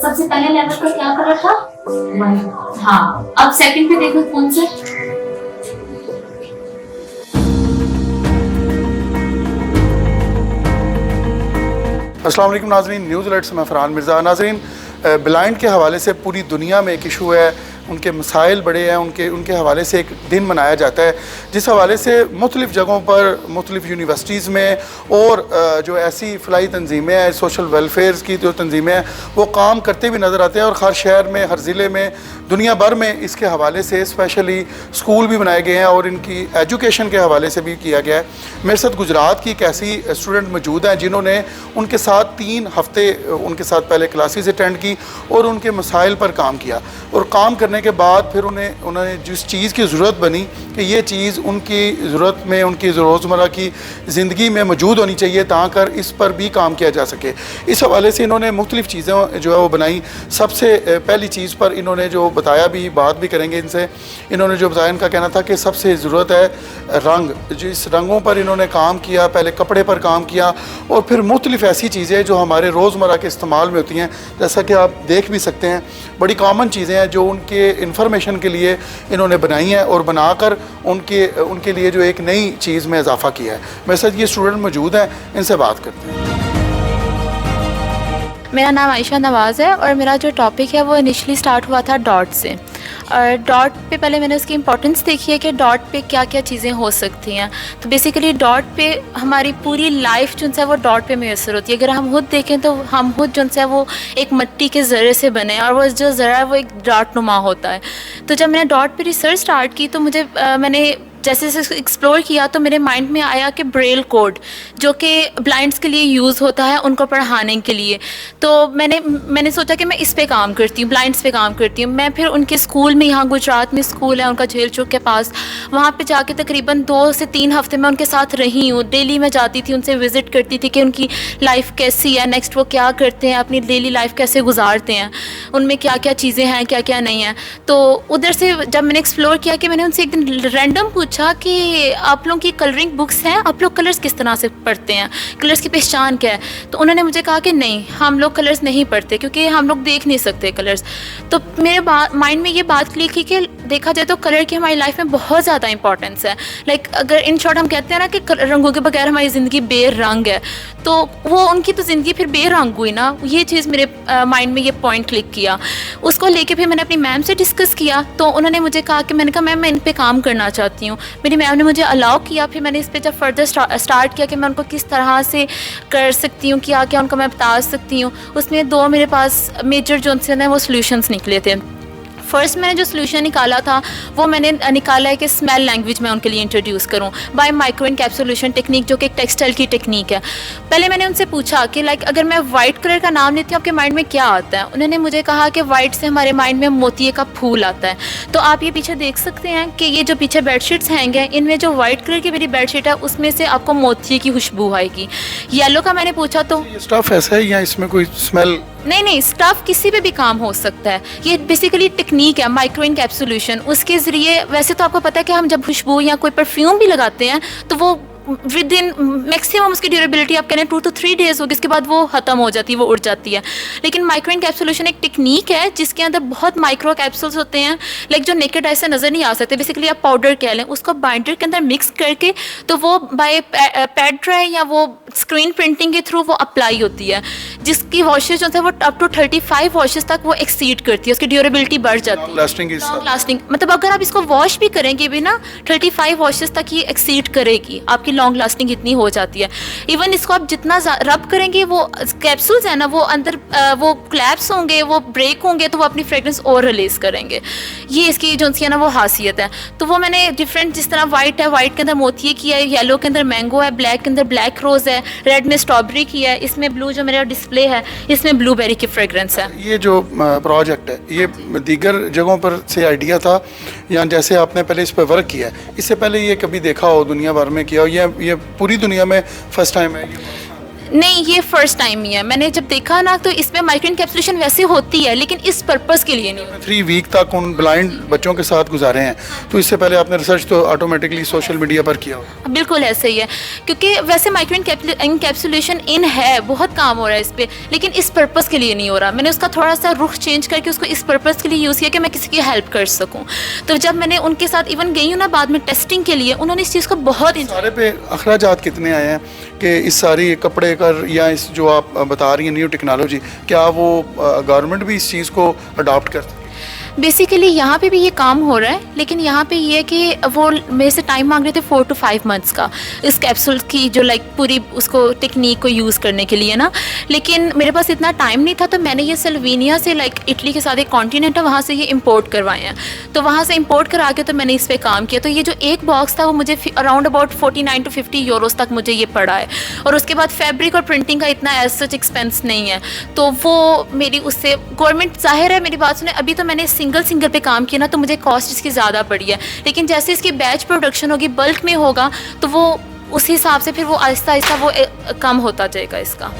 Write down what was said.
सबसे पहले लेवल पर क्या कलर था? 1। हाँ, अब सेकंड पे देखो कौन सा? अस्सलाम वालेकुम नाज़रीन, न्यूज़ अलर्ट से मैं फ़रहान मिर्ज़ा। नाज़रीन, ब्लाइंड के हवाले से पूरी दुनिया में एक इशू है, उनके मसाइल बड़े हैं, उनके हवाले से एक दिन मनाया जाता है, जिस हवाले से मुख्तलिफ़ जगहों पर, मुख्तलिफ़ यूनिवर्सिटीज़ में और जो ऐसी फ़लाही तंजीमें हैं, सोशल वेलफेयर्स की जो तंजीमें हैं, वो काम करते भी नज़र आते हैं। और हर शहर में, हर ज़िले में, दुनिया भर में इसके हवाले से स्पेशली स्कूल भी बनाए गए हैं और इनकी एजुकेशन के हवाले से भी किया गया है। मेरे साथ गुजरात की एक ऐसी स्टूडेंट मौजूद हैं जिन्होंने उनके साथ 3 हफ़्ते उनके साथ पहले क्लासेस अटेंड की और उनके मसाइल पर काम किया, और काम करने के बाद फिर उन्होंने जिस चीज़ की ज़रूरत बनी कि ये चीज़ उनकी ज़रूरत में, उनकी रोज़मर्रा की ज़िंदगी में मौजूद होनी चाहिए ताकर इस पर भी काम किया जा सके। इस हवाले से इन्होंने मुख्तलिफ़ चीज़ें जो है वो बनाई। सबसे पहली चीज़ पर इन्होंने जो बताया, भी बात भी करेंगे इनसे, इन्होंने जो बताया, इनका कहना था कि सबसे ज़रूरत है रंग। जिस रंगों पर इन्होंने काम किया, पहले कपड़े पर काम किया और फिर मुख्तलिफ़ ऐसी चीज़ें जो हमारे रोज़मर्रा के इस्तेमाल में होती हैं, जैसा कि आप देख भी सकते हैं, बड़ी कॉमन चीज़ें हैं जो उनके इंफॉर्मेशन के लिए इन्होंने बनाई हैं और बनाकर उनके लिए जो एक नई चीज़ में इजाफा किया है। मेरे साथ ये स्टूडेंट मौजूद हैं, इनसे बात करते हैं। मेरा नाम आयशा नवाज़ है और मेरा जो टॉपिक है वो इनिशियली स्टार्ट हुआ था डॉट से। और डॉट पे पहले मैंने उसकी इम्पोर्टेंस देखी है कि डॉट पे क्या क्या चीज़ें हो सकती हैं। तो बेसिकली डॉट पे हमारी पूरी लाइफ जो है वो डॉट पे मैसर होती है। अगर हम खुद देखें तो हम खुद जो है वो एक मिट्टी के ज़रे से बने और वो जो ज़रा है वो एक डॉट नुमा होता है। तो जब मैंने डॉट पे रिसर्च स्टार्ट की तो मुझे मैंने जैसे जैसे एक्सप्लोर किया तो मेरे माइंड में आया कि ब्रेल कोड जो कि ब्लाइंड्स के लिए यूज़ होता है उनको पढ़ाने के लिए। तो मैंने सोचा कि मैं इस पे काम करती हूँ, ब्लाइंड्स पे काम करती हूँ। मैं फिर उनके स्कूल में, यहाँ गुजरात में स्कूल है उनका झेल चौक के पास, वहाँ पे जाके तकरीबन 2 से 3 हफ्ते मैं उनके साथ रही हूँ। डेली मैं जाती थी, उनसे विज़िट करती थी कि उनकी लाइफ कैसी है, नेक्स्ट वो क्या करते हैं, अपनी डेली लाइफ कैसे गुजारते हैं, उनमें क्या क्या चीज़ें हैं, क्या क्या नहीं हैं। तो उधर से जब मैंने एक्सप्लोर किया कि मैंने उनसे एक दिन रैंडम पूछा कि आप लोगों की कलरिंग बुक्स हैं, आप लोग कलर्स किस तरह से पढ़ते हैं, कलर्स की पहचान क्या है। तो उन्होंने मुझे कहा कि नहीं, हम लोग कलर्स नहीं पढ़ते क्योंकि हम लोग देख नहीं सकते कलर्स। तो मेरे माइंड में ये बात क्लिक की कि देखा जाए तो कलर की हमारी लाइफ में बहुत ज़्यादा इंपॉर्टेंस है। लाइक अगर इन शॉर्ट हम कहते हैं ना कि रंगों के बगैर हमारी ज़िंदगी बेरंग है, तो वो उनकी तो ज़िंदगी फिर बेरंग हुई ना। ये चीज़ मेरे माइंड में ये पॉइंट क्लिक किया। उसको लेके फिर मैंने अपनी मैम से डिस्कस किया तो उन्होंने मुझे कहा कि, मैंने कहा मैम मैं इन पे काम करना चाहती हूँ। मेरी मैम ने मुझे अलाउ किया। फिर मैंने इस पर जब फर्दर स्टार्ट किया कि मैं उनको किस तरह से कर सकती हूँ, क्या क्या उनको मैं बता सकती हूँ। उसमें 2 मेरे पास मेजर जो है वो सॉल्यूशंस निकले थे। फर्स्ट मैंने जो सोल्यूशन निकाला था वो मैंने निकाला है कि स्मेल लैंग्वेज मैं उनके लिए इंट्रोड्यूस करूं बाय माइक्रो एनकैप्सुलेशन टेक्निक, जो कि एक टेक्सटाइल की टेक्निक है। पहले मैंने उनसे पूछा कि लाइक अगर मैं वाइट कलर का नाम लेती हूँ आपके माइंड में क्या आता है। उन्होंने मुझे कहा कि वाइट से हमारे माइंड में मोतिये का फूल आता है। तो आप ये पीछे देख सकते हैं कि ये जो पीछे बेडशीट्स हैंग हैं, इनमें जो वाइट कलर की मेरी बेडशीट है उसमें से आपको मोतिये की खुशबू आएगी। येलो का मैंने पूछा तो स्टफ ऐसा है या इसमें कोई स्मेल? नहीं, स्टफ किसी पे भी काम हो सकता है। ये बेसिकली टेक्निक है माइक्रो एनकैप्सुलेशन। उसके ज़रिए, वैसे तो आपको पता है कि हम जब खुशबू या कोई परफ्यूम भी लगाते हैं तो वो विद इन मैक्सिमम उसकी ड्यूरेबिलिटी आप कहें 2 to 3 डेज़ होगी, इसके बाद वो ख़त्म हो जाती है, वो उड़ जाती है। लेकिन माइक्रो एनकैप्सुलेशन एक टेक्निक है जिसके अंदर बहुत माइक्रो कैप्सूल्स होते हैं, लाइक जो नेकेड आई से नज़र नहीं आ सकते। बेसिकली आप पाउडर कह लें, उसको बाइंडर के अंदर मिक्स करके तो वो बाय पैड ड्राई या वो स्क्रीन प्रिंटिंग के थ्रू वो अप्लाई होती है, जिसकी वॉशेज जो है वो अप टू 35 वॉशेज तक वो एक्सीड करती है, उसकी ड्यूरेबिलिटी बढ़ जाती है। लॉन्ग लास्टिंग मतलब अगर आप इसको वॉश भी करेंगे भी ना 35 वॉशेज तक ये एक्सीड करेगी, आपकी लॉन्ग लास्टिंग इतनी हो जाती है। इवन इसको आप जितना रब करेंगे वो कैप्सूल्स है ना वो अंदर वो क्लैप्स होंगे, वो ब्रेक होंगे तो वो अपनी फ्रेग्रेंस और रिलीज करेंगे। ये इसकी जो है ना वो खासियत है। तो वो मैंने डिफरेंट, जिस तरह वाइट है, वाइट के अंदर मोतिये की है, येलो के अंदर मैंगो है, ब्लैक के अंदर ब्लैक रोज़ है, रेड में स्ट्रॉबेरी की है, इसमें ब्लू जो मेरा डिस्प्ले है इसमें ब्लूबेरी की फ्रेग्रेंस है। ये जो प्रोजेक्ट है ये दीगर जगहों पर से आइडिया था या जैसे आपने पहले इस पर वर्क किया है, इससे पहले ये कभी देखा हो, दुनिया भर में किया हो, ये पूरी दुनिया में फर्स्ट टाइम है? नहीं, ये फर्स्ट टाइम ही है। मैंने जब देखा ना तो इसमें माइक्रो इनकैप्सुलेशन वैसे होती है लेकिन इस पर्पस के लिए नहीं होती। 3 वीक तक उन ब्लाइंड बच्चों के साथ गुजारे हैं, तो इससे पहले आपने रिसर्च तो ऑटोमेटिकली सोशल मीडिया पर किया हो। बिल्कुल ऐसे ही है, क्योंकि वैसे माइक्रो इनकैप्सुलेशन इन है, बहुत काम हो रहा है इस पर, लेकिन इस पर्पस के लिए नहीं हो रहा। मैंने उसका थोड़ा सा रुख चेंज करके उसको इस पर्पस के लिए यूज़ किया कि मैं किसी की हेल्प कर सकूँ। तो जब मैंने उनके साथ इवन गई हूँ ना बाद में टेस्टिंग के लिए, उन्होंने इस चीज़ को बहुत सारे पे अखराजात कितने आए हैं कि इस सारी कपड़े कर या इस जो आप बता रही हैं न्यू टेक्नोलॉजी, क्या वो गवर्नमेंट भी इस चीज़ को अडॉप्ट करती है? बेसिकली यहाँ पे भी ये काम हो रहा है, लेकिन यहाँ पे ये है कि वो मेरे से टाइम मांग रहे थे 4 to 5 मंथ्स का इस कैप्सूल की जो पूरी उसको टेक्निक को यूज़ करने के लिए ना। लेकिन मेरे पास इतना टाइम नहीं था, तो मैंने ये सल्वीनिया से इटली के साथ एक कॉन्टिनेंट है, वहाँ से ये इंपोर्ट करवाए हैं। तो वहाँ से इंपोर्ट करा के तो मैंने इस पर काम किया। तो ये जो एक बॉक्स था वो मुझे अराउंड अबाउट 49 to 50 यूरोज़ तक मुझे ये पड़ा है। और उसके बाद फैब्रिक और प्रिंटिंग का इतना एज सच एक्सपेंस नहीं है, तो वो मेरी उससे गवर्नमेंट, जाहिर है मेरी बात सुने, अभी तो मैंने सिंगल पे काम किया ना, तो मुझे कॉस्ट इसकी ज़्यादा पड़ी है। लेकिन जैसे इसकी बैच प्रोडक्शन होगी, बल्क में होगा, तो वो उस हिसाब से फिर वो आहिस्ता आहिस्ता वो कम होता जाएगा इसका।